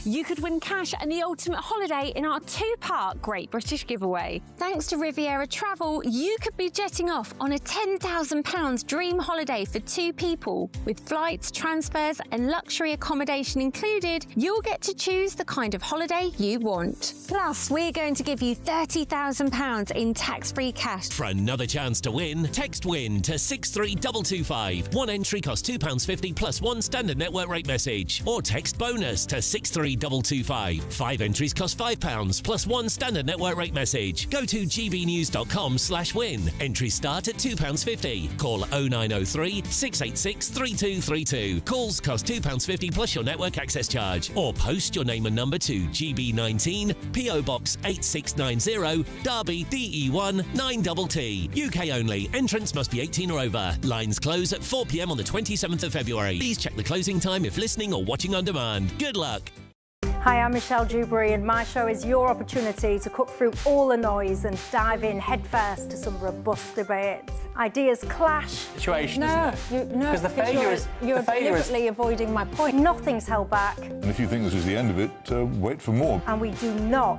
you could win cash and the ultimate holiday in our 2-part Great British giveaway. Thanks to Riviera Travel, you could be jetting off on a £10,000 dream holiday for 2 people. With flights, transfers and luxury accommodation included, you'll get to choose the kind of holiday you want. Plus, we're going to give you £30,000 in tax-free cash. For another chance to win, text WIN to 63225. One entry costs £2.50 plus 1 standard network rate message. Or text BONUS to 63225. 5 entries cost £5 plus 1 standard network rate message. Go to gbnews.com/win. Entries start at £2.50. Call 0903 686 3232. Calls cost £2.50 plus your network access charge. Or post your name and number to GB19, PO Box 8690, Derby, DE1 9TT. UK only. Entrance must be 18 or over. Lines close at 4 p.m. on the 27th of February. Please check the closing time if listening or watching on demand. Good luck. Hi, I'm Michelle Dewberry, and my show is your opportunity to cut through all the noise and dive in headfirst to some robust debates. Ideas clash. Situation, isn't it? No, because the failure is you're deliberately avoiding my point. Nothing's held back, And if you think this is the end of it, wait for more. and we do not